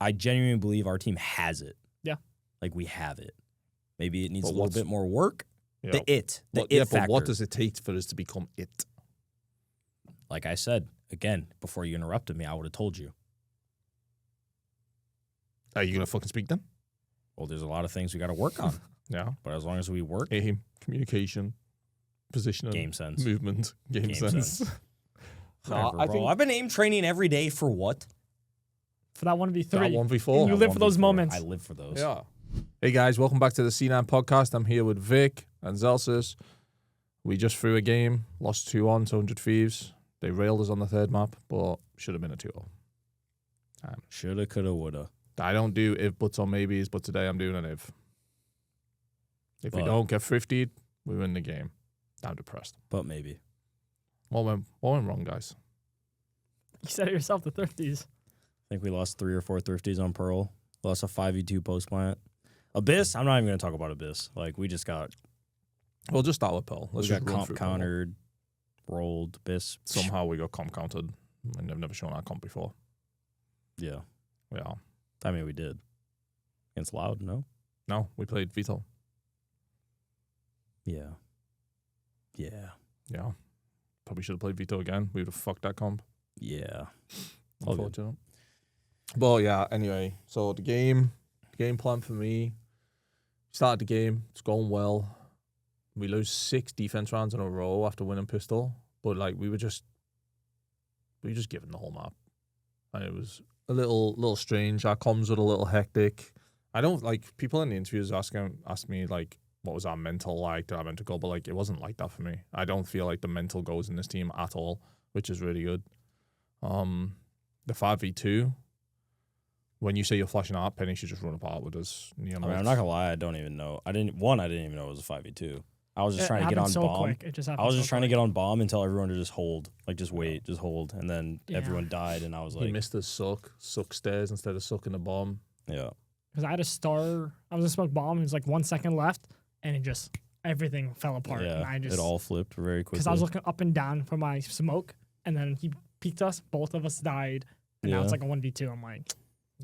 I genuinely believe our team has it. Yeah. Like, we have it. Maybe it needs a little bit more work. Yeah. The it But factor. what does it take for us to become it? Like I said, again, before you interrupted me, I would have told you. Are you going to fucking speak then? Well, there's a lot of things we got to work on. Yeah. But as long as we work, Aim, communication, positioning, game sense. movement, game sense. Whatever, bro. I've been aim training every day for what? For that 1v3. That 1v4. You live for those moments. I live for those. Yeah. Hey guys, welcome back to the C9 podcast. I'm here with Vic and Zellsis. We just threw a game, lost 2-1 to 100 Thieves. They railed us on the third map, but should have been a 2-0. Shoulda, coulda, woulda. I don't do if, buts, or maybes, but today I'm doing an if. If we don't get thriftied, we win the game. I'm depressed. But maybe. What went wrong, guys? You said it yourself, the Thrifties. I think we lost 3 or 4 Thrifties on Pearl. Lost a 5v2 post plant. Abyss, I'm not even going to talk about Abyss. Like, we just got... We'll just start with Pearl. We got comp countered, rolled, Abyss. Somehow we got comp countered. And I've never shown our comp before. Yeah. Yeah. I mean, we did. Against Loud, no? No, we played Vito. Yeah. Yeah. Yeah. Probably should have played Vito again. We would have fucked that comp. Yeah. Unfortunate. Well, yeah, anyway. So the game plan for me, started the game. It's going well. We lose 6 defense rounds in a row after winning pistol. But, like, we were just given the whole map. And it was a little strange. Our comms were a little hectic. I don't, like, people in the interviews ask me, like, what was our mental like? Did our mental go? But, like, it wasn't like that for me. I don't feel like the mental goes in this team at all, which is really good. The 5v2, when you say you're flashing out, Penny should just run apart with us. I mean, I'm not gonna lie, I don't even know. I didn't even know it was a 5v2. I was just trying to get on bomb. Quick. It just happened I was just so trying to quick. get on bomb and tell everyone to just hold. Like, just wait, just hold. And then everyone died, and I was like... He missed his suck stairs instead of sucking the bomb. Yeah. Because I had a star, I was going to smoke bomb, and it was like 1 second left, and it just, everything fell apart. Yeah, and I just, it all flipped very quickly. Because I was looking up and down for my smoke, and then he peeked us, both of us died, and now it's like a 1v2. I'm like...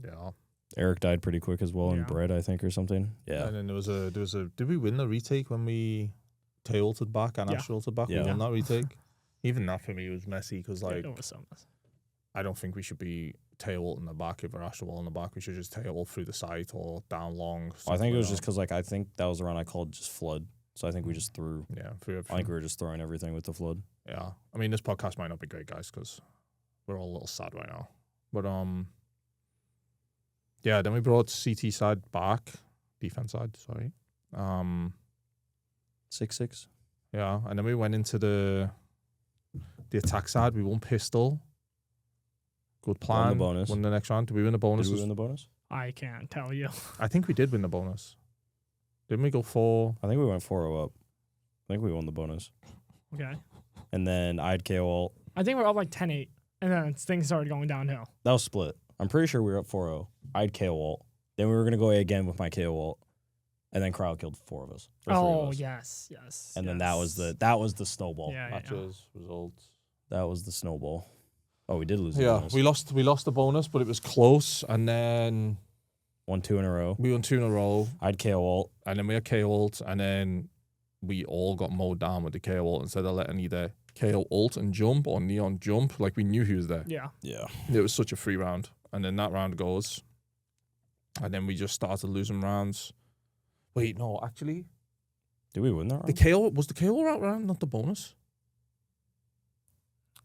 Yeah. Eric died pretty quick as well in Yeah. bread, I think, or something. Yeah. And then there was a did we win the retake when we tail-ulted back and Astral ulted back? Yeah. We won that retake. Even that for me was messy because, like, it was so messy. I don't think we should be tail in the back if we're Astral in the back. We should just tail through the site or down long. I think it was just because, like, I think that was the round I called just flood. So I think we just threw. Yeah. I think we were just throwing everything with the flood. Yeah. I mean, this podcast might not be great, guys, because we're all a little sad right now. But, yeah, then we brought CT side back. Defense side, sorry. 6-6. Yeah, and then we went into the attack side. We won pistol. Good plan. Won the bonus. Won the next round. Did we win the bonus? Did we win the bonus? I can't tell you. I think we did win the bonus. Didn't we go 4? I think we went 4-0 up. I think we won the bonus. Okay. And then I had KO ult. I think we're up like 10-8, and then things started going downhill. That was split. I'm pretty sure we were up 4-0. I had KO ult. Then we were going to go A again with my KO ult. And then Crowd killed 4 of us. Or 3 of us. Yes. And then that was the snowball. Yeah. Matches, results. That was the snowball. Oh, we did lose the Yeah, bonus. we lost the bonus, but it was close. And then 1-2 in a row. we won 2 in a row. I had KO ult. And then we had KO ult. And then we all got mowed down with the KO ult instead of letting either KO ult and jump or Neon jump. Like, we knew he was there. Yeah. Yeah. It was such a free round. And then that round goes. And then we just started losing rounds. Wait, no, actually. Did we win that round? Was the KO round not the bonus?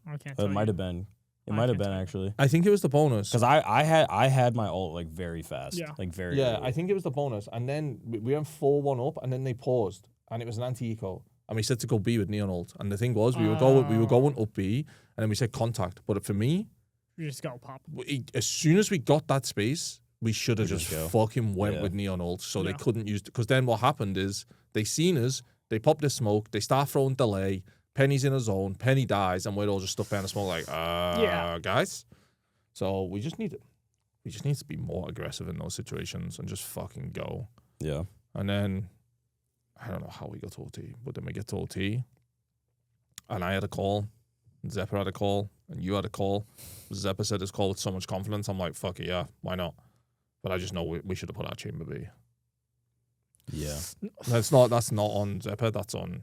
I can't tell It might have been. It I might have can't been, tell. actually. I think it was the bonus. Because I had my ult, like, very fast. Yeah. Like, very Yeah, early. I think it was the bonus. And then we went 4-1 up, and then they paused. And it was an anti-eco. And we said to go B with Neon ult. And the thing was, we were going up B, and then we said contact. But for me, You just go pop. as soon as we got that space, we should have just go. fucking went Yeah. with Neon ult so they Yeah. couldn't use it. Because then what happened is they seen us, they popped the smoke, they start throwing delay, Penny's in a zone, Penny dies, and we're all just stuck behind the smoke like, guys. So we just need to be more aggressive in those situations and just fucking go. Yeah. And then I don't know how we got to OT, but then we get to OT, and I had a call, Zeppa had a call, and you had a call. Zeppa said his call with so much confidence. I'm like, fuck it, yeah, why not? But I just know we should have put our chamber B. Yeah. That's not on Zephyr. That's on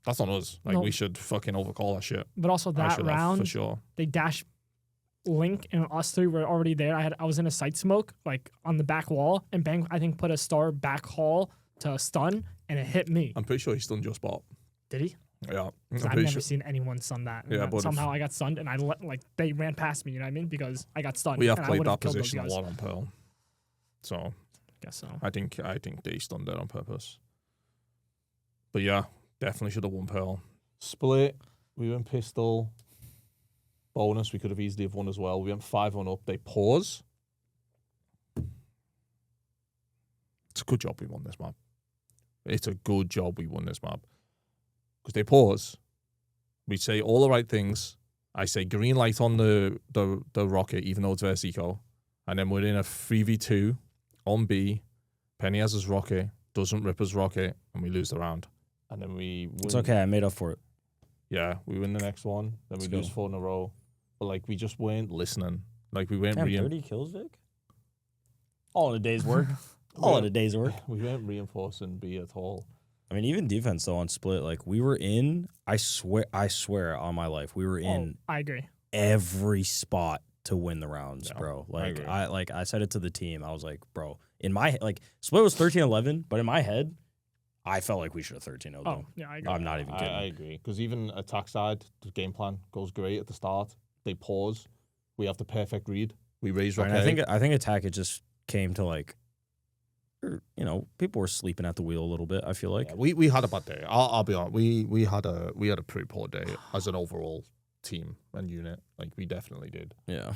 us. Like, No. we should fucking overcall that shit. But also I that should have, round, for sure. they dash Link and us three were already there. I was in a sight smoke, like on the back wall, and Bang, I think, put a star back hall to stun, and it hit me. I'm pretty sure he stunned your spot. Did he? Yeah. I've never seen anyone stun that. Yeah, but somehow I got stunned, and they ran past me. You know what I mean? Because I got stunned. We have and I played would've that killed those position a guys. lot on Pearl. So Guess so. I think they stunned it on purpose. But yeah, definitely should have won Pearl. Split. We went pistol. Bonus. We could have easily have won as well. We went 5-1 up. They pause. It's a good job we won this map. It's a good job we won this map. Because they pause. We say all the right things. I say green light on the rocket, even though it's Versico. And then we're in a 3v2 on B. Penny has his rocket, doesn't rip his rocket, and we lose the round. And then we win. It's okay. I made up for it. Yeah, we win the next one. Then we Let's lose go. 4 in a row. But, like, we just weren't listening. Like, we weren't... 30 kills, Vic? All in a day's work. All in a day's work. We weren't reinforcing B at all. I mean, even defense, though, on split, like, we were in... I swear on my life, we were in I agree. every spot to win the rounds, Yeah, bro. I Like, agree. I said it to the team. I was like, bro, in my... Like, split was 13-11, but in my head, I felt like we should have 13-0 Oh, them. yeah, I agree. I'm not even kidding. I agree. Because even attack side, the game plan goes great at the start. They pause. We have the perfect read. We raise rocket. I think attack, it just came to, like... You know, people were sleeping at the wheel a little bit, I feel like. Yeah, we had a bad day. I'll be honest. We had a pretty poor day as an overall team and unit. Like, we definitely did. Yeah.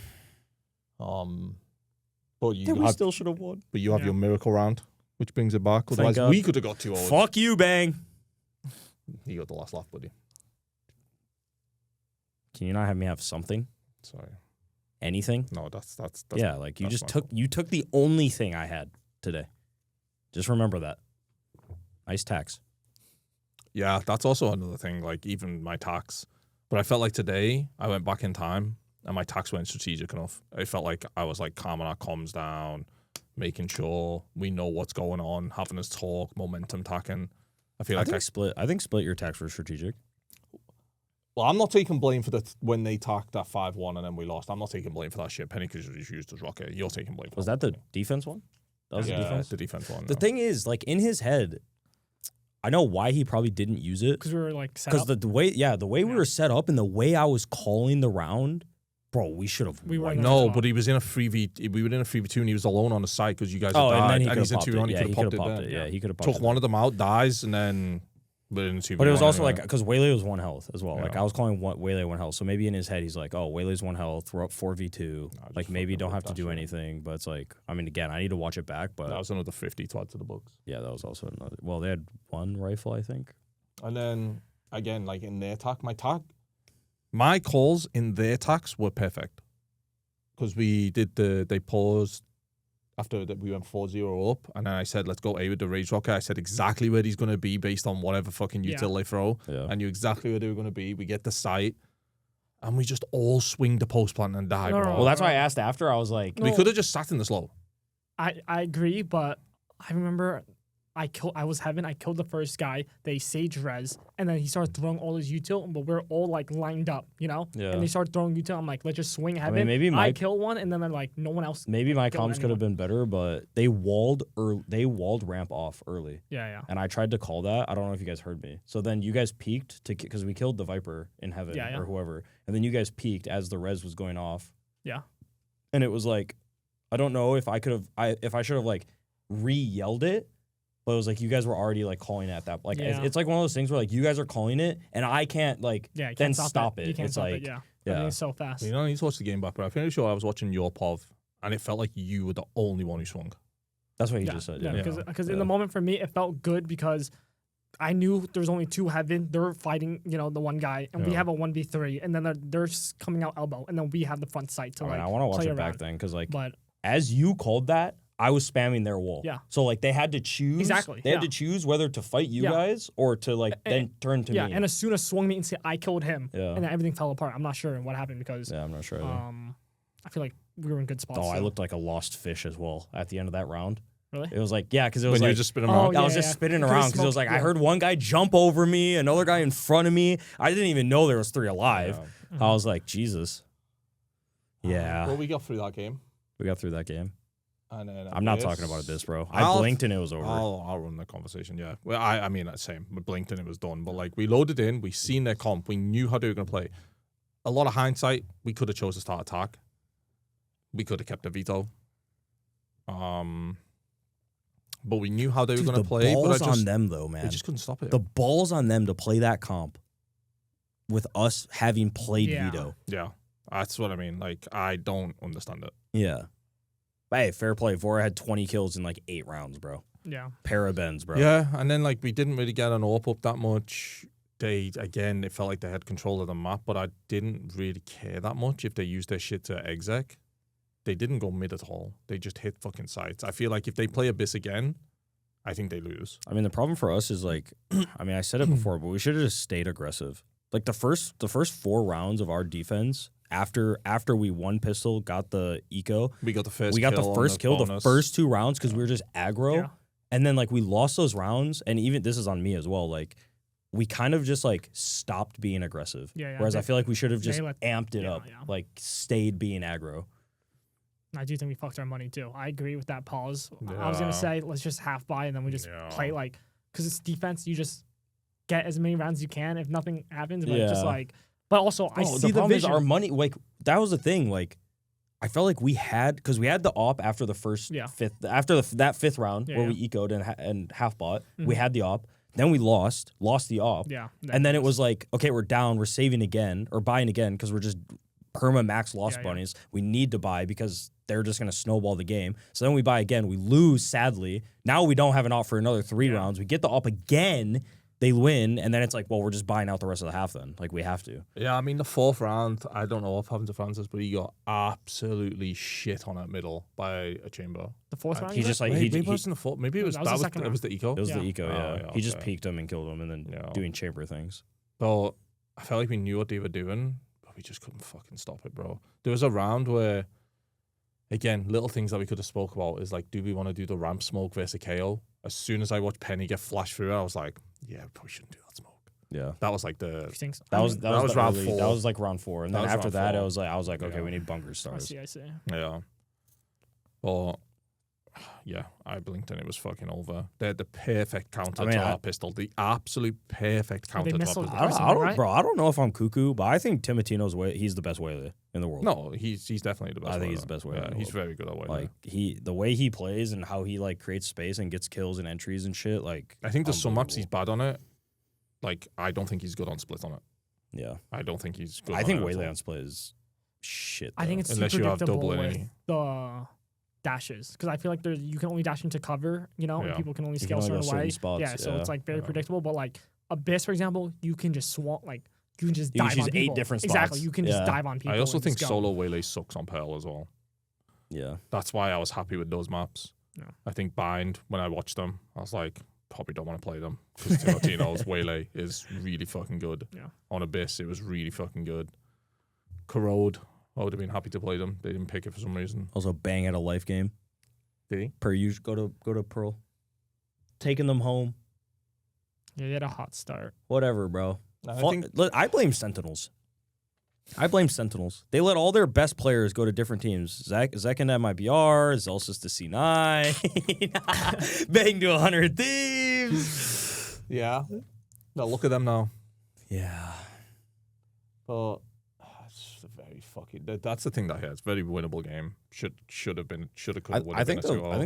But you we had, still should have won. but you have Yeah. your miracle round, which brings it back. Thank Otherwise, God. we could have got 2-0. Fuck you, Bang. You got the last laugh, buddy. Can you not have me have something? Sorry. Anything? No, that's Yeah, like you that's just my took the only thing I had today. Just remember that. Nice tax. Yeah, that's also another thing. Like, even my tax. But I felt like today I went back in time and my tax weren't strategic enough. I felt like I was like calming our comms down, making sure we know what's going on, having us talk, momentum tacking. I feel like I think split your tax were strategic. well, I'm not taking blame for when they tacked that 5-1 and then we lost. I'm not taking blame for that shit. Penny could just used his rocket. You're taking blame for Was that the defense one? That was yeah, the defense? the defense one. The thing is, like, in his head, I know why he probably didn't use it. Because we were like set Because up. the way we were set up and the way I was calling the round, bro, we should have. We were won. in No, spot. but he was in a 3v. We were in a 3v2 and he was alone on the site because you guys Oh, had and died. then he and could he's have in popped 2v1. it. He Yeah, could he have could popped have it popped then. it. Yeah, he could have popped Took it. one of them out, dies, and then we're in 2v1. But it was also anyway. like, because Waylay was 1 health as well. Like, Yeah. I was calling Waylay 1 health. So maybe in his head, he's like, oh, Waylay's 1 health. We're up 4v2. just Like, maybe fucking don't have ripped to that do shit. anything. But it's like, I mean, again, I need to watch it back. But that was another 50 to add to the books. yeah, that was also another. Well, they had 1 rifle, I think. And then, again, like in their attack, my calls in their attacks were perfect. Because we did they paused after that we went 4-0 up, and then I said, let's go A with the Rage Rocket. I said exactly where he's going to be based on whatever fucking util they throw. Yeah. I knew exactly where they were going to be. We get the site, and we just all swing the post plant and die, No, bro. no, Well, that's why I asked after. I was like, No. We could have just sat in the slow. I agree, but I remember I was heaven. I killed the first guy. They sage res, and then he started throwing all his util, but we're all like lined up, you know. Yeah. And they started throwing util. I'm like, let's just swing heaven. maybe I Mike- kill one, and then they're like, no one else. maybe my kill comms could have anyone. been better, but they walled ramp off early. Yeah. And I tried to call that. I don't know if you guys heard me. So then you guys peaked because we killed the Viper in heaven Yeah. or whoever. And then you guys peaked as the res was going off. Yeah. And it was like, I don't know if I should have like re-yelled it, but it was like you guys were already like calling at that. Like Yeah. it's like one of those things where like you guys are calling it and I can't like Yeah. You then can't stop it. it. You can't It's stop like it. Yeah. yeah. Everything's so fast. You don't need to watch the game back, but I'm pretty sure I was watching your POV, and it felt like you were the only one who swung. That's what he just said. Yeah. Because in the moment for me, it felt good because I knew there was only 2 heaven. They're fighting, the one guy, and we Yeah. have a 1v3, and then they're just coming out elbow, and then we have the front sight to I mean, like I want to watch play it back around. then because like But as you called that, I was spamming their wall. Yeah. So like they had to choose. Exactly, They had yeah. to choose whether to fight you Yeah. guys or to like then turn to yeah, me. and as soon as swung me and say I killed him, Yeah. and then everything fell apart. I'm not sure what happened because Yeah, I'm not sure. Either. I feel like we were in good spots. Oh, I so. looked like a lost fish as well at the end of that round. Really? It was like, yeah, because it was When like, you were just spinning Oh, around. yeah. I was just spinning You could've around because it was smoked- like, I heard one guy jump over me, another guy in front of me. I didn't even know there was 3 alive. Yeah. I was like, Jesus. Yeah. Well, we got through that game. We got through that game. And then I'm not talking about this, bro. I I'll- blinked and it was over. I'll run the conversation, yeah. Well, I mean, same. We blinked and it was done. But, like, we loaded in. We seen their comp. We knew how they were going to play. A lot of hindsight, we could have chose to start attack. We could have kept a veto. But we knew how they were Dude, going to play. The But balls on them, though, they man. just couldn't stop it. The balls on them to play that comp with us having played Yeah. veto. Yeah, that's what I mean. Like, I don't understand it. Yeah. But hey, fair play. Vora had 20 kills in like 8 rounds, bro. Yeah. Parabens, bro. Yeah, and then, like, we didn't really get an AWP up that much. Again, it felt like they had control of the map, but I didn't really care that much if they used their shit to exec. They didn't go mid at all. They just hit fucking sites. I feel like if they play Abyss again, I think they lose. I mean, the problem for us is like, I mean, I said it before, but we should have just stayed aggressive. Like the first 4 rounds of our defense, after we won pistol, got the eco, We got the first we got kill the on first kill, the bonus. first 2 rounds because we were just aggro, Yeah. and then like we lost those rounds, and even this is on me as well. Like we kind of just like stopped being aggressive. Yeah, yeah. Whereas I feel like we should have just they let- amped it yeah, up, yeah. like stayed being aggro. I do think we fucked our money too. I agree with that pause. I was Yeah. gonna say let's just half buy and then we just Yeah. play like because it's defense. You just get as many rounds as you can if nothing happens. But it's just Yeah. like, but also I see the the problem is vision. our money. Like that was the thing. Like I felt like we had because we had the op after the first Yeah. fifth after that 5th round Yeah, where yeah. we ecoed and half bought. We Mhm. had the op. Then we lost the op. Yeah. And then it was like, okay, we're down, we're saving again or buying again because we're just perma max loss Yeah, yeah. bunnies. We need to buy because they're just going to snowball the game. So then we buy again. We lose, sadly. Now we don't have an op for another 3 Yeah. rounds. We get the op again. They win. And then it's like, well, we're just buying out the rest of the half then. Like, we have to. Yeah, I mean, the 4th round, I don't know what happened to Francis, but he got absolutely shit on at middle by a chamber. the 4th round. He just like, Maybe he, it wasn't the 4th. Maybe it No, was that was the second it was the eco. it was Yeah. the eco, Oh, yeah. yeah, He just okay. peeked him and killed him and then Yeah. doing chamber things. So I felt like we knew what they were doing, but we just couldn't fucking stop it, bro. There was a round where, again, little things that we could have spoke about is like, do we want to do the ramp smoke versus KO? As soon as I watched Penny get flashed through it, I was like, yeah, we probably shouldn't do that smoke. Yeah. That was like the Interesting. That was That was the round early- 4. That was like round 4. And That then was after round that, 4. I was like, okay, Yeah. we need bunker I stars. see. I see. yeah. But yeah, I blinked and it was fucking over. They had the perfect counter I mean, to I- our pistol. The absolute perfect counter to our missed pistol. those I don't, Arsenal, right? bro. I don't know if I'm cuckoo, but I think Timotino's he's the best whaler in the world. No, he's definitely the best. I think he's whaler. the best whaler in Yeah, the he's world. very good at whaler. Like the way he plays and how he like creates space and gets kills and entries and shit. Like I think there's some maps he's unbelievable. bad on it. Like I don't think he's good on split on it. Yeah, I don't think he's good. I on think it at Waylay all. on split is shit. I think though. it's Unless too you have predictable double with any. the dashes because I feel like you can only dash into cover, you know, Yeah. and people can only You scale can only go certain certain way. spots, Yeah, so yeah. it's like very Yeah. predictable. But like Abyss, for example, you can just swamp like you can just You can dive choose on 8 people. different Exactly, spots. you can Yeah. just dive on people. I also and think just go. solo Waylay sucks on Pearl as well. Yeah, That's why I was happy with those maps. Yeah. I think Bind, when I watched them, I was like, probably don't want to play them because Timotino's Waylay is really fucking good. Yeah. On Abyss, it was really fucking good. Corrode, I would have been happy to play them. They didn't pick it for some reason. also bang at a life game. Did he? Per usual, go to Pearl, taking them home. Yeah, they had a hot start. Whatever, bro. I Fu- think look, I blame Sentinels. They let all their best players go to different teams. Zek and MIBR, Zellsis to C9, bang to 100 Thieves. yeah. No, look at them now. Yeah. But it's just a very fucking. That's the thing that here. It's a very winnable game. Should have been. Should have. Could have. I think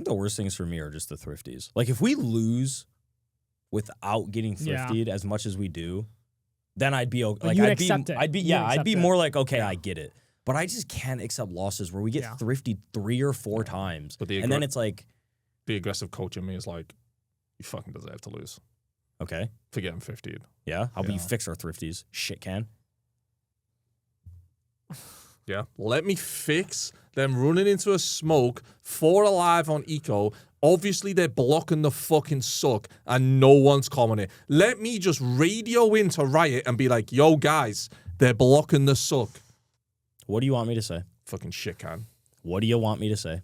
the worst things for me are just the thrifties. Like if we lose without getting Yeah. thriftied as much as we do, then I'd be okay. But Like you'd I'd accept be, it. I'd be, You'd yeah, I'd accept be it. more like, okay, Yeah. I get it. But I just can't accept losses where we get Yeah. thrifted 3 or 4 times, But the and then it's like, the aggressive coach in me is like, you fucking deserve to lose okay, for getting 50'd. yeah, how about you Yeah. fix our thrifties? Shit can. Yeah. Let me fix them running into a smoke, 4 alive on eco. Obviously, they're blocking the fucking suck and no one's commenting. Let me just radio into Riot and be like, yo, guys, they're blocking the suck. What do you want me to say? Fucking shit can. What do you want me to say?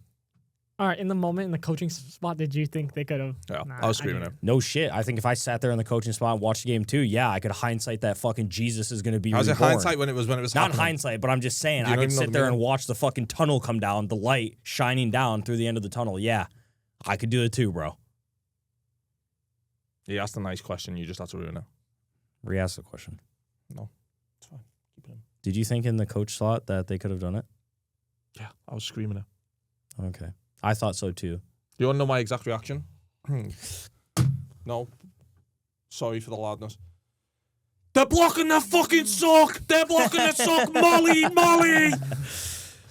All right, in the moment, in the coaching spot, did you think they could have? Yeah, I was screaming it. No shit. I think if I sat there in the coaching spot and watched the game too, yeah, I could hindsight that fucking Jesus is going to be How's it reborn. hindsight when it was Not happening? hindsight, but I'm just saying You I don't could even know sit the there and meaning? watch the fucking tunnel come down, the light shining down through the end of the tunnel. Yeah, I could do it too, bro. You asked a nice question. You just had to ruin it. Re-ask the question. No, it's fine. Keep it in. Did you think in the coach slot that they could have done it? Yeah, I was screaming it. Okay. I thought so too. Do you want to know my exact reaction? No. Sorry for the loudness. They're blocking the fucking sock. They're blocking the sock. Molly.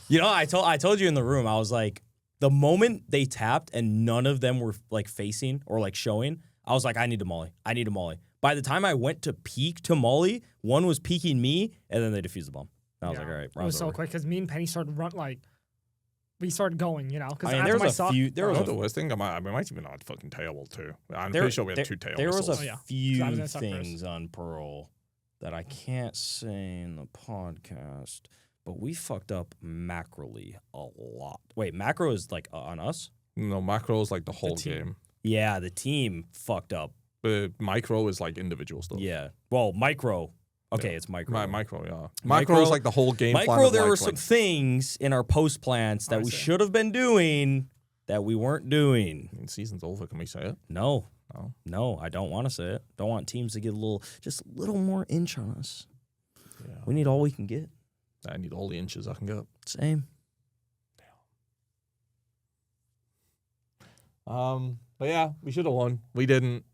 You know, I told you in the room, I was like, the moment they tapped and none of them were like facing or like showing, I was like, I need a molly. I need a molly. By the time I went to peek to molly, one was peeking me, and then they defused the bomb. And I was like, all right, It was round's so over. quick because me and Penny started we started going, you know. Because I mean, after there was a few. There You was know a the worst thing? We might even have fucking tail too. I'm There- pretty sure we had there- two tail There was a missiles. Oh, yeah. few I was gonna start first. things on Pearl that I can't say in the podcast, but we fucked up macroly a lot. Wait, macro is like on us? No, macro is like the whole team. game. Yeah, the team fucked up. But micro is like individual stuff. Yeah. Well, micro. Okay, Yeah. it's micro. Micro, yeah. Micro- Micro is like the whole game plan. Micro, of there like, were some things in our post plans that I we see. should have been doing that we weren't doing. I mean, season's over. Can we say it? No. No. No, I don't want to say it. Don't want teams to get just a little more inch on us. Yeah. We need all we can get. I need all the inches I can get. Same. But yeah, we should have won. We didn't.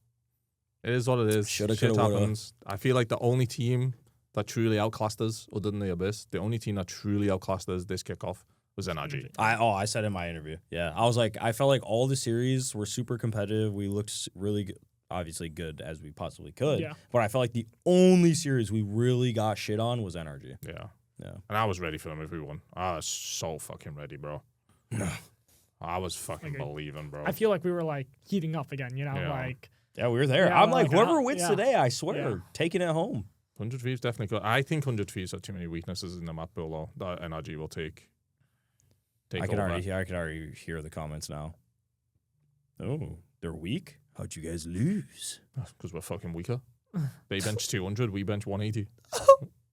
It is what it is. Shoulda, Shit coulda, woulda. happens. I feel like the only team that truly outclassed us, other than the Abyss, the only team that truly outclassed us this kickoff was NRG. I said in my interview. Yeah. I was like, I felt like all the series were super competitive. We looked really good, obviously good as we possibly could. Yeah. But I felt like the only series we really got shit on was NRG. Yeah. Yeah. And I was ready for them if we won. I was so fucking ready, bro. I was fucking Agreed. believing, bro. I feel like we were like heating up again, you know, Yeah. like Yeah, we were there. Yeah, I'm well, like, whoever yeah, wins yeah. today, I swear, Yeah. taking it home. 100 Thieves definitely could. I think 100 Thieves have too many weaknesses in the map build that NRG will take I can over. already hear the comments now. Oh, they're weak? How'd you guys lose? Because we're fucking weaker. They bench 200, we bench 180.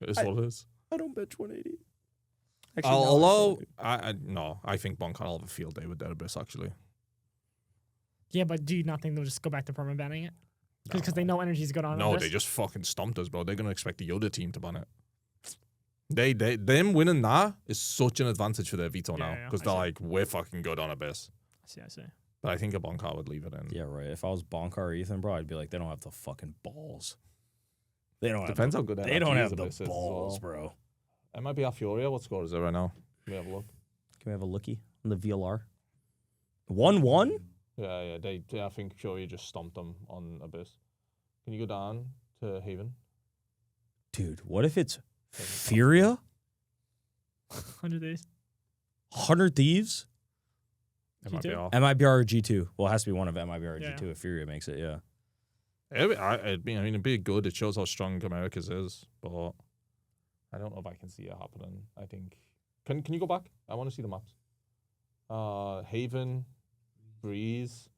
It's what it is. I don't bench 180. Although, I think Bonkan will have a field day with their Abyss, actually. yeah, but do you not think they'll just go back to perma banning it? Because No. they know energy's good on No, this? they just fucking stomped us, bro. They're going to expect the Yoda team to ban it. Them winning that is such an advantage for their veto now. Yeah, Because I they're see. like, we're fucking good on Abyss. I see. But I think a Bonkar would leave it in. Yeah, right. If I was Bonkar or Ethan, bro, I'd be like, they don't have the fucking balls. They don't Depends have how good They don't have the Abyss is as balls, well. bro. It might be our Furia. What score is it right now? Let me have a look. Can we have a lookie on the VLR? 1-1? Yeah. I think Furia just stomped them on Abyss. Can you go down to Haven? Dude, what if it's Furia? 100 days. 100 Thieves? It might be G2? off. MIBR or G2? Well, it has to be one of MIBR or Yeah. G2 if Furia makes it, yeah. It'd be good. It shows how strong Americas is, but I don't know if I can see it happening. I think. Can you go back? I want to see the maps. Haven, Breeze.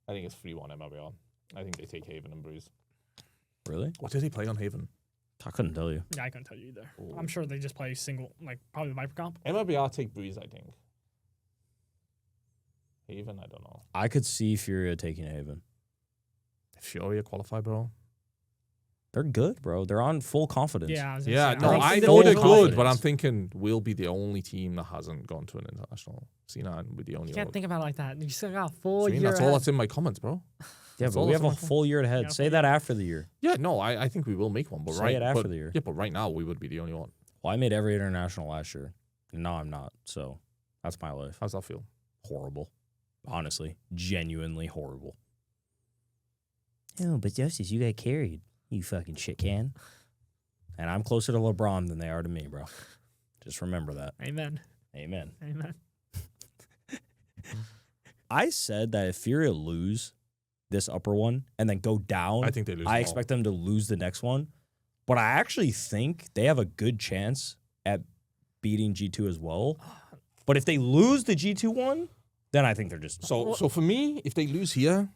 I think it's 3-1 MIBR. I think they take Haven and Breeze. Really? What did he play on Haven? I couldn't tell you. Yeah, I couldn't tell you either. Ooh. I'm sure they just play single, like probably Viper comp. MIBR take Breeze, I think. Haven, I don't know. I could see Furia taking Haven. Furia qualify, bro. They're good, bro. They're on full confidence. Yeah, I was gonna Yeah, say, no, don't I think know they'll they're go good, confidence. but I'm thinking we'll be the only team that hasn't gone to an international. C9 will be the only You can't one. think about it like that. You still got a full See, year. that's all ahead. that's in my comments, bro. Yeah, That's but all we that's have a in my full year ahead. Yeah, Say full that after the year. Yeah, no, I think we will make one, but Say it after but- the year. Yeah, but right now we would be the only one. Well, I made every international last year. No, I'm not. So that's my life. How's that feel? Horrible. Honestly. Genuinely horrible. Oh, but Zellsis, you got carried. You fucking shit can. And I'm closer to LeBron than they are to me, bro. Just remember that. Amen. Amen. Amen. I said that if Furia lose this upper one and then go down, I think they lose. I them all. expect them to lose the next one. But I actually think they have a good chance at beating G2 as well. But if they lose the G2 one, then I think they're just So for me, if they lose here,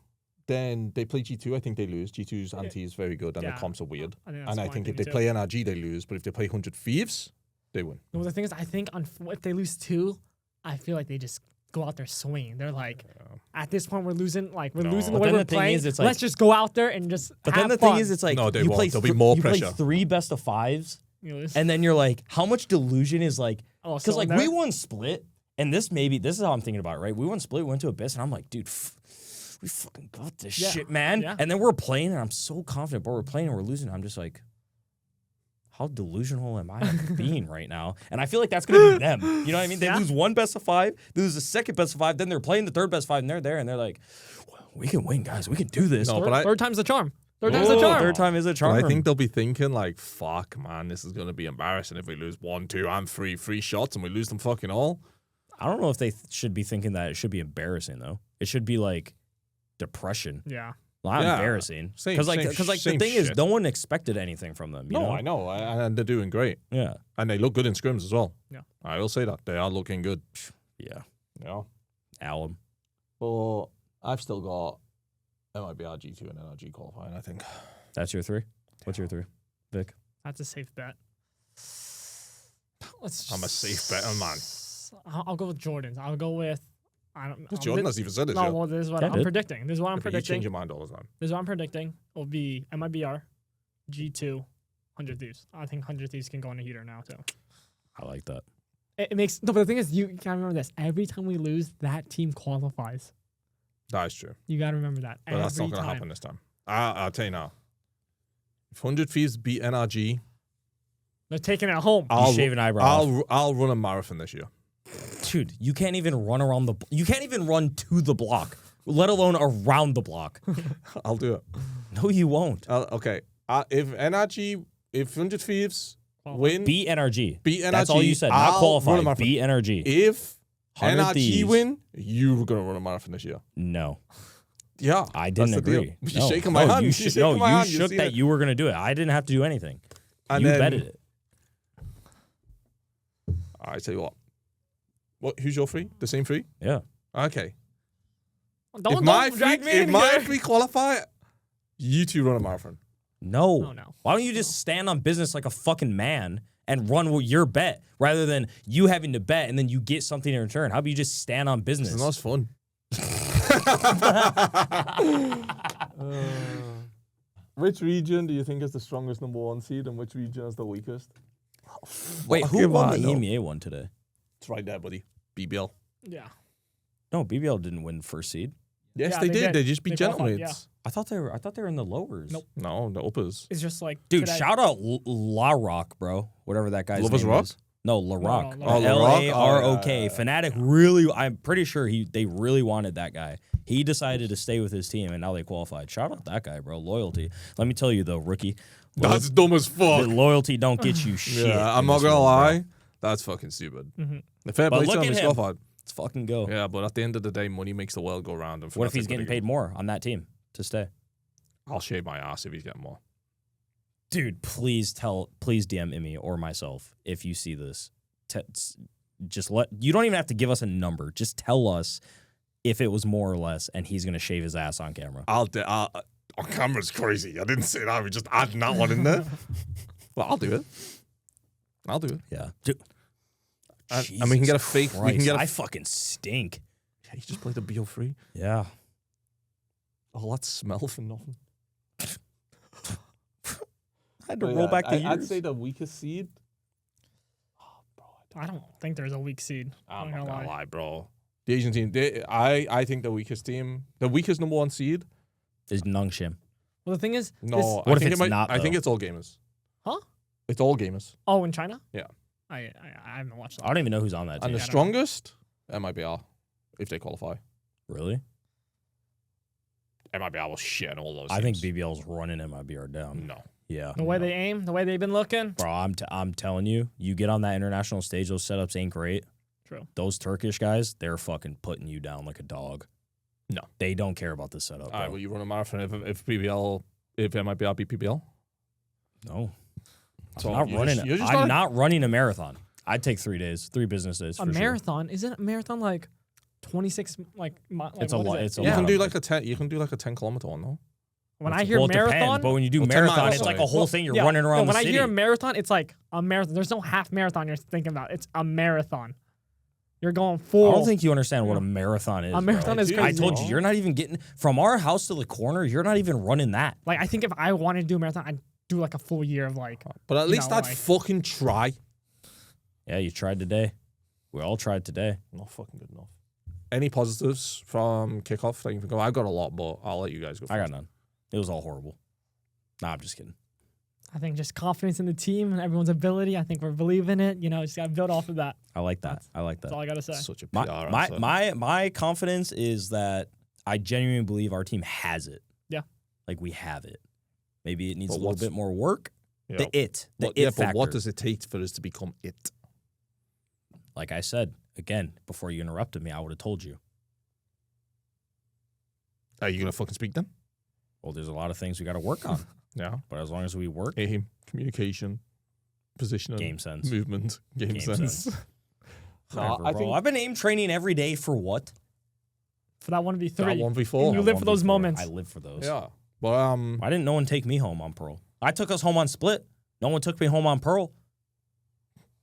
then they play G2. I think they lose. G2's anti is very good, and the comps are weird. I think if they play NRG, they lose. But if they play 100 Thieves, they win. Well, the thing is, I think if they lose 2, I feel like they just go out there swinging. They're like, at this point, we're losing. Like we're losing the way we're playing. Let's just go out there and just. But then the thing is, it's like no, they you won't. play. There'll be more pressure. Play 3 best of 5s, and then you're like, how much delusion is like? Because like we won split, and this is how I'm thinking about it, right? We won split, we went to Abyss, and I'm like, dude. We fucking got this shit, man. Yeah. And then we're playing, and I'm so confident, but we're playing and we're losing. I'm just like, how delusional am I being right now? And I feel like that's going to be them. You know what I mean? They lose 1 best of 5, they lose the 2nd best of 5, then they're playing the 3rd best of 5, and they're there, and they're like, well, we can win, guys. We can do this. No, third time's the charm. Third time is a charm. But I think they'll be thinking like, fuck, man, this is going to be embarrassing if we lose 1, 2, and 3 shots, and we lose them fucking all. I don't know if they should be thinking that it should be embarrassing, though. It should be like, depression. Yeah. Not embarrassing. Because the thing is, no one expected anything from them. You know? I know. And they're doing great. Yeah. And they look good in scrims as well. Yeah. I will say that. They are looking good. Yeah. Yeah. Alum. But I've still got MIBR G2 and NRG qualifying, I think. That's your 3? What's your 3? Vic? That's a safe bet. I'm a safe bet, man. I'll go with Jordan's. I'll go with Jordan hasn't even said this yet. Well, this is what I'm predicting. This is what I'm predicting. You change your mind all the time. This is what I'm predicting. Will be MIBR, G2, 100 Thieves. I think 100 Thieves can go on a heater now, too. I like that. It makes... No, but the thing is, you gotta remember this. Every time we lose, that team qualifies. That is true. You gotta remember that. But that's not going to happen this time. I'll tell you now. If 100 Thieves beat NRG... They're taking it home. I'll shave an eyebrow. I'll run a marathon this year. Dude, you can't even run around you can't even run to the block, let alone around the block. I'll do it. No, you won't. Okay. If 100 Thieves win, beat NRG. That's all you said. Not qualify. Beat NRG. If NRG win, you're gonna run a marathon this year. No. Yeah, I didn't agree. You're shaking my hand. You shook that you were gonna do it. I didn't have to do anything. And you betted it. I tell you what. Who's your 3? The same 3? Yeah. Okay. Don't drag me in if my 3 qualify, you 2 run a marathon. No. Why don't you just stand on business like a fucking man and run your bet rather than you having to bet and then you get something in return? How about you just stand on business? It's not as fun. Which region do you think is the strongest #1 seed and which region is the weakest? Wait, who won the EMEA one today? It's right there, buddy. BBL. Yeah. No, BBL didn't win first seed. Yes, they did. They just beat Gentlemaids. Yeah. I thought they were in the lowers. Nope. No, the uppers. It's just like, dude, shout out La Rock, bro. Whatever that guy's name Rock? is. No, La Rock. Oh, LAROK. Fnatic really, I'm pretty sure they really wanted that guy. He decided to stay with his team, and now they qualified. Shout out that guy, bro. Loyalty. Let me tell you, though, rookie. That's dumb as fuck. Loyalty don't get you shit. Yeah, I'm not going to lie. That's fucking stupid. Mm-hmm. The fair play to him is qualified. Let's fucking go. Yeah, but at the end of the day, money makes the world go round. And what if he's getting paid more on that team to stay? I'll shave my ass if he's getting more. Dude, please DM Immi or myself if you see this. You don't even have to give us a number. Just tell us if it was more or less, and he's gonna shave his ass on camera. On camera's crazy. I didn't say that. We just adding that one in there. Well, I'll do it. Yeah, dude. And we can get a fake. Christ, we can get. I fucking stink. Yeah, you just played the BO3. Yeah. Oh, that smell for nothing. I had to roll back the years. I'd say the weakest seed. I don't think there's a weak seed. I'm not gonna lie, bro. The Asian team. I think the weakest #1 seed is Nongshim. Well, the thing is, no. What if it's not? I think it's all gamers. Huh? It's all gamers. Oh, in China? Yeah. I haven't watched that. I don't even know who's on that team. And the strongest, MIBR, if they qualify. Really? MIBR will shit in all those I teams. think BBL's running MIBR down. No. Yeah. The way they aim, the way they've been looking. Bro, I'm telling you, you get on that international stage, those setups ain't great. True. Those Turkish guys, they're fucking putting you down like a dog. No. They don't care about the setup. All right, will you run a marathon if MIBR beat PBL? No. So I'm not running a marathon. I'd take 3 days, 3 business days. A for marathon? Isn't a marathon like 26 It's a lot. It's a You lot. can do like a 10. You can do like a 10-kilometer one, no? When I hear Well, it depends, marathon, but when you do Well, 10 marathon, miles, it's like a sorry. whole thing. You're running around the when city. I hear a marathon, it's like a marathon. There's no half marathon you're thinking about. It's a marathon. You're going full. I don't think you understand what a marathon is. A marathon bro. is I crazy. told you, you're not even getting from our house to the corner. You're not even running that. Like, I think if I wanted to do a marathon, I'd do like a full year of like. But at least know, I'd like- fucking try. Yeah, you tried today. We all tried today. Not fucking good enough. Any positives from kickoff that you can go? I've got a lot, but I'll let you guys go first. I got none. It was all horrible. Nah, I'm just kidding. I think just confidence in the team and everyone's ability. I think we're believing it. You know, just gotta build off of that. I like that. I like That's that. all I gotta say. Such a PR My answer. my confidence is that I genuinely believe our team has it. Yeah. Like we have it. Maybe it needs But a little what's- bit more work. Yeah. The it But factor. what does it take for us to become it? Like I said, again, before you interrupted me, I would have told you. Are you gonna fucking speak then? Well, there's a lot of things we got to work on. Yeah. But as long as we work, Aim, communication, positioning, game sense. movement, game sense. sense. No, Whatever, I bro. think I've been aim training every day for what? For that 1v3. that 1v4. You live for those 1v4. moments. I live for those. Yeah. But Why didn't no one take me home on Pearl? I took us home on Split. No one took me home on Pearl.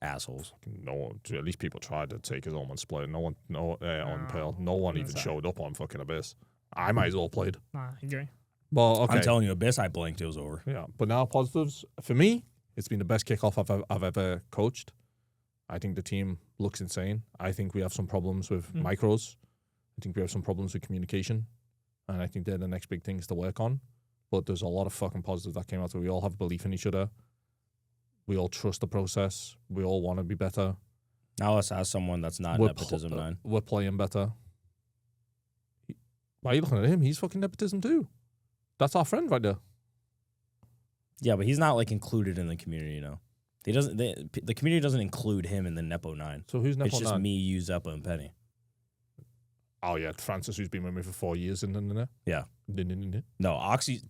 Assholes. no one. At least people tried to take his own one split. No one. On Pearl. No one even That's showed up on fucking Abyss. I might as well played. Nah, I agree. But okay. I'm telling you, Abyss, I blinked. It was over. Yeah, but now positives for me. It's been the best kickoff I've ever coached. I think the team looks insane. I think we have some problems with micros. I think we have some problems with communication, and I think they're the next big things to work on. But there's a lot of fucking positives that came out. We all have belief in each other. We all trust the process. We all want to be better. Now let's ask someone that's not We're Nepotism 9. We're playing better. Why are you looking at him? He's fucking Nepotism too. That's our friend right there. Yeah, but he's not like included in the community, you know. He doesn't. The community doesn't include him in the Nepo 9. So who's Nepo It's just 9? me, you, Zeppa, and Penny. Oh yeah, Francis, who's been with me for 4 years, and Yeah. yeah. No, Oxy's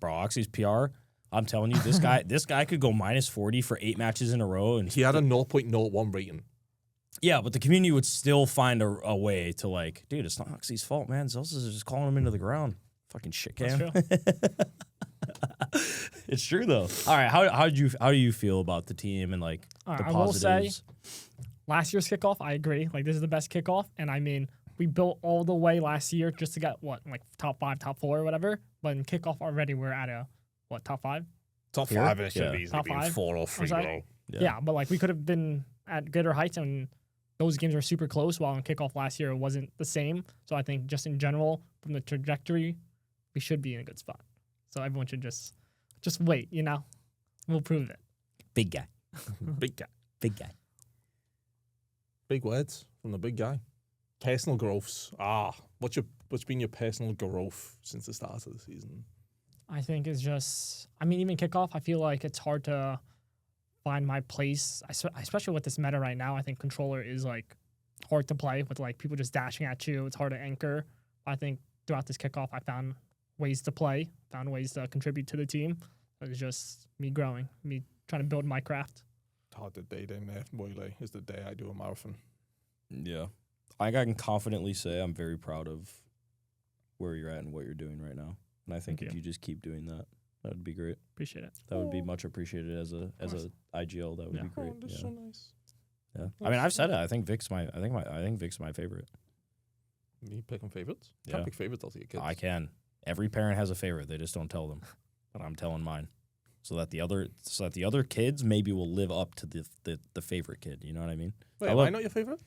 PR. I'm telling you, this guy could go minus 40 for 8 matches in a row, and He had a 0.01 rating. yeah, but the community would still find a way to like, dude, it's not Oxy's fault, man. Zellsis is just calling him into the ground. Fucking shit can. It's true though. All right, how do you feel about the team and like All the right, I will positives? say, last year's kickoff, I agree. Like, this is the best kickoff. And I mean, we built all the way last year just to get like top 5, top 4, or whatever. But in kickoff already, we're at a top 5? Top Here? 5, and it should Yeah. have easily Top been 5? 4 or 3, sorry? bro. Yeah, but like we could have been at greater heights, and those games were super close. While in kickoff last year, it wasn't the same. So I think just in general, from the trajectory, we should be in a good spot. So everyone should just wait. You know, we'll prove it. Big guy, Big guy. big guy. Big words from the big guy. Personal growths. What's been your personal growth since the start of the season? I think it's just, I mean, even kickoff, I feel like it's hard to find my place, especially with this meta right now. I think controller is like hard to play with like people just dashing at you. It's hard to anchor. I think throughout this kickoff, I found ways to play, found ways to contribute to the team. It's just me growing, me trying to build my craft. It's hard to day down there, Boyle. Is the day I do a marathon. Yeah, I can confidently say I'm very proud of where you're at and what you're doing right now. And I think Thank if you. you just keep doing that, that would be great. Appreciate it. That would be much appreciated as a IGL. That would Yeah. be great. that's Yeah. so nice. Yeah. I mean, I've said it. I think Vic's my favorite. Me picking favorites? Yeah. Can't pick favorites, I'll see your kids. I can. Every parent has a favorite. They just don't tell them. But I'm telling mine. So that the other kids maybe will live up to the favorite kid. You know what I mean? Wait, I am love- I not your favorite?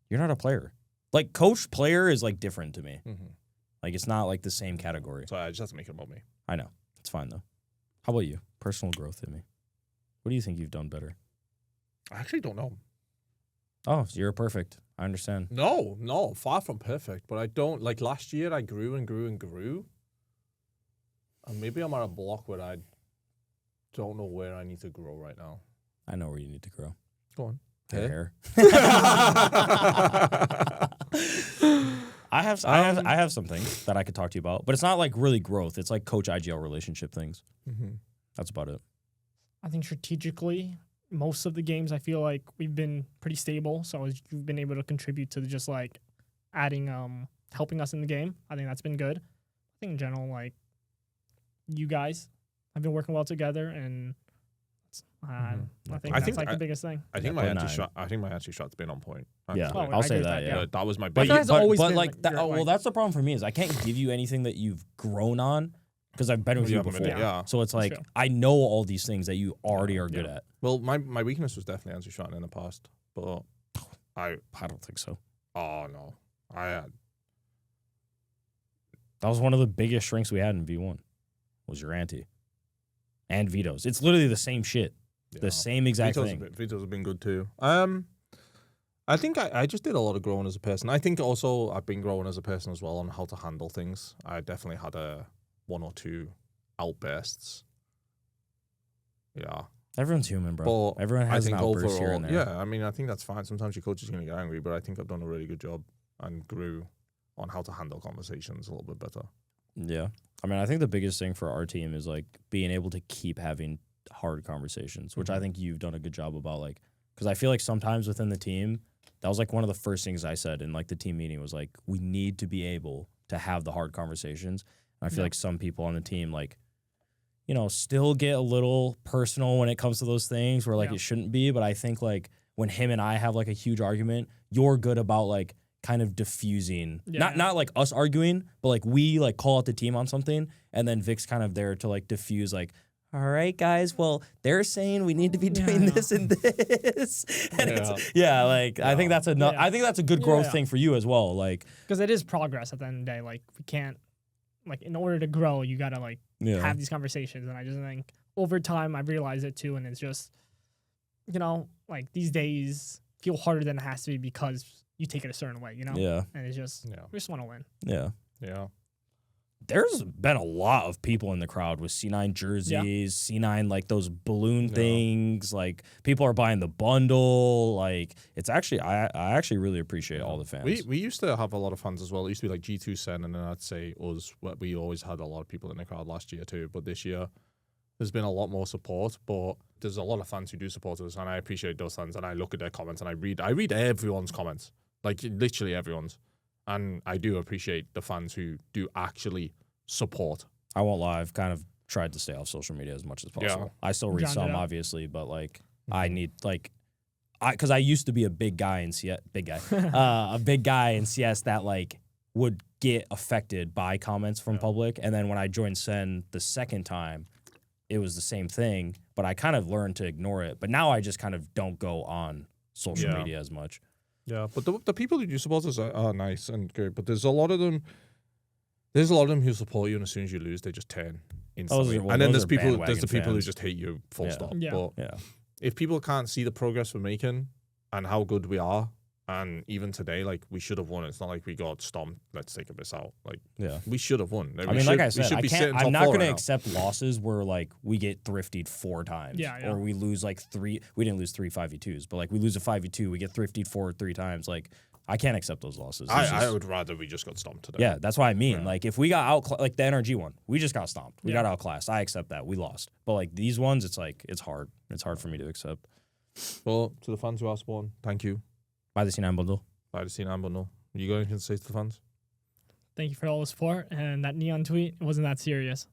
You're not a player. Like coach player is like different to me. Mm-hmm. Like it's not like the same category. So I just have to make it about me. I know. It's fine though. How about you? Personal growth in me. What do you think you've done better? I actually don't know. Oh, so you're perfect. I understand. No, far from perfect. But I don't, like last year I grew and grew and grew. And maybe I'm at a block where I don't know where I need to grow right now. I know where you need to grow. Go on. Hair. I have some things that I could talk to you about, but it's not like really growth. It's like coach IGL relationship things. Mm-hmm. That's about it. I think strategically, most of the games, I feel like we've been pretty stable. So as you've been able to contribute to just like adding, helping us in the game. I think that's been good. I think in general, like you guys have been working well together, and I think that's like the biggest thing. I think my anti shot's been on point. Yeah, Oh, I'll I say agree with that. that, Yeah, that was my But big. you guys always been, like like, that. you're, Well, like- that's the problem for me is I can't give you anything that you've grown on because I've been with you haven't before. been- yeah. So it's like true. I know all these things that you already are good at. Well, my weakness was definitely anti shot in the past, but I don't think so. oh no, I had That was one of the biggest strengths we had in V1 was your anti and vetoes. It's literally the same shit. The same exact thing. Vetoes have been good too. I think I just did a lot of growing as a person. I think also I've been growing as a person as well on how to handle things. I definitely had one or two outbursts. Yeah. Everyone's human, bro. But Everyone has I an think outburst here and there. yeah, I mean, I think that's fine. Sometimes your coach is going to get angry, but I think I've done a really good job and grew on how to handle conversations a little bit better. Yeah. I mean, I think the biggest thing for our team is like being able to keep having hard conversations, which I think you've done a good job about, like, because I feel like sometimes within the team, that was like one of the first things I said in like the team meeting was like, we need to be able to have the hard conversations. And I feel like some people on the team, like, you know, still get a little personal when it comes to those things where like it shouldn't be. But I think like when him and I have like a huge argument, you're good about like kind of diffusing, not like us arguing, but like we like call out the team on something, and then Vic's kind of there to like diffuse, like, all right, guys, well, they're saying we need to be doing this and this. And I think that's enough. I think that's a good growth thing for you as well. Like, because it is progress at the end of the day. Like, we can't, like, in order to grow, you got to, like, have these conversations. And I just think over time, I've realized it too. And it's just, you know, like, these days feel harder than it has to be because you take it a certain way, you know? Yeah. And it's just, we just want to win. Yeah. Yeah. There's been a lot of people in the crowd with C9 jerseys, C9, like those balloon things. Like, people are buying the bundle. Like, it's actually, I actually really appreciate all the fans. We used to have a lot of fans as well. It used to be like G2 Sen, and then I'd say us. We always had a lot of people in the crowd last year too. But this year, there's been a lot more support. But there's a lot of fans who do support us, and I appreciate those fans. And I look at their comments, and I read everyone's comments, like literally everyone's. And I do appreciate the fans who do actually support. I won't lie, I've kind of tried to stay off social media as much as possible. I still read some, obviously, but like I need because I used to be a big guy in CS, a big guy in CS that like would get affected by comments from public, and then when I joined Sen the second time, it was the same thing, but I kind of learned to ignore it. But now I just kind of don't go on social media as much. Yeah, but the people who do support us are nice and good, but there's a lot of them. There's a lot of them who support you, and as soon as you lose, they just turn instantly. And then there's the people who just hate you, full stop. Yeah. But if people can't see the progress we're making and how good we are, and even today, like, we should have won. It's not like we got stomped. Let's take a miss out. Like, we should have won. I mean, like I said, I'm not going to accept losses where like we get thriftied 4 times, or we lose like 3. We didn't lose 3 5v2s, but like we lose a 5v2, we get thriftied 3 times. Like, I can't accept those losses. I would rather we just got stomped today. Yeah, that's what I mean. Like, if we got out, like the NRG one, we just got stomped. We got outclassed. I accept that. We lost. But like these ones, it's like, it's hard. It's hard for me to accept. Well, to the fans who are spawned, thank you. Buy the C9 bundle. Buy the C9 bundle. You got anything to say to the fans? Thank you for all the support. And that neon tweet, it wasn't that serious.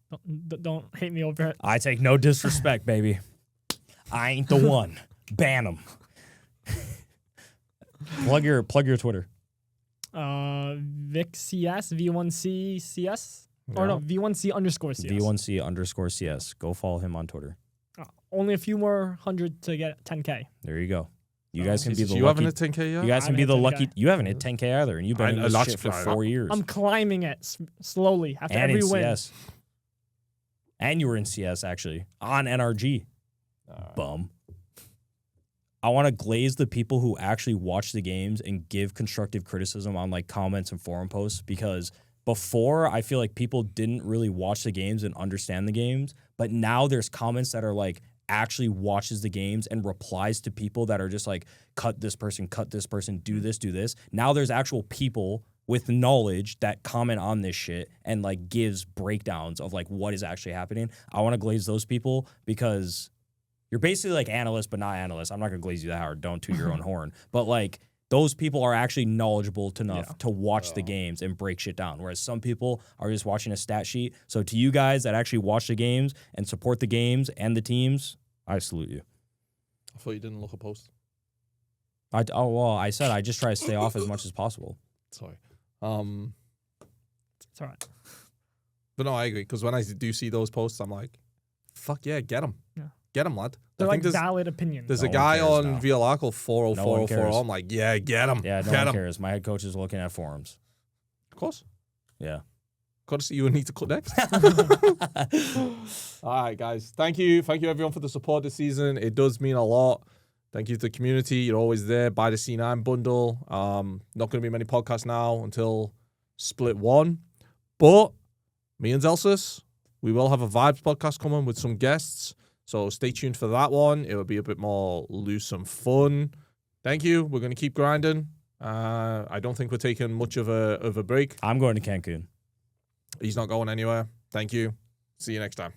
Don't hate me over it. I take no disrespect, baby. I ain't the one. Ban them. Plug your Twitter. VicCS, V1C CS. Or no, V1C _CS. V1C _CS. Go follow him on Twitter. Only a few more hundred to get 10K. There you go. You guys can be the lucky. You haven't hit 10K yet? You guys can be the lucky. You haven't hit 10K either, and you've been in this shit for 4 years. I'm climbing it slowly after every win. CS. And you were in CS, actually, on NRG. Bum. I want to glaze the people who actually watch the games and give constructive criticism on like comments and forum posts, because before I feel like people didn't really watch the games and understand the games, but now there's comments that are like actually watches the games and replies to people that are just like, cut this person, do this. Now there's actual people with knowledge that comment on this shit and like gives breakdowns of like what is actually happening. I want to glaze those people because You're basically like analyst, but not analyst. I'm not gonna glaze you that hard. Don't toot your own horn. But like those people are actually knowledgeable enough to watch the games and break shit down. Whereas some people are just watching a stat sheet. So to you guys that actually watch the games and support the games and the teams, I salute you. I thought you didn't look a post. I said I just try to stay off as much as possible. Sorry. It's all right. But no, I agree. Because when I do see those posts, I'm like, fuck yeah, get him. Yeah. Get him, lad. They're I like think valid opinions. there's No a one guy cares on now. VLR 40404. cares. I'm like, yeah, get him. Yeah, no get one him. cares. My head coach is looking at forums. Of course. Yeah. Got to see you and need to cut next. All right, guys. Thank you. Thank you, everyone, for the support this season. It does mean a lot. Thank you to the community. You're always there. Buy the C9 bundle. Not going to be many podcasts now until Split 1. But me and Zellsis, we will have a Vibes podcast coming with some guests. So stay tuned for that one. It will be a bit more loose and fun. Thank you. We're going to keep grinding. I don't think we're taking much of a break. I'm going to Cancun. He's not going anywhere. Thank you. See you next time.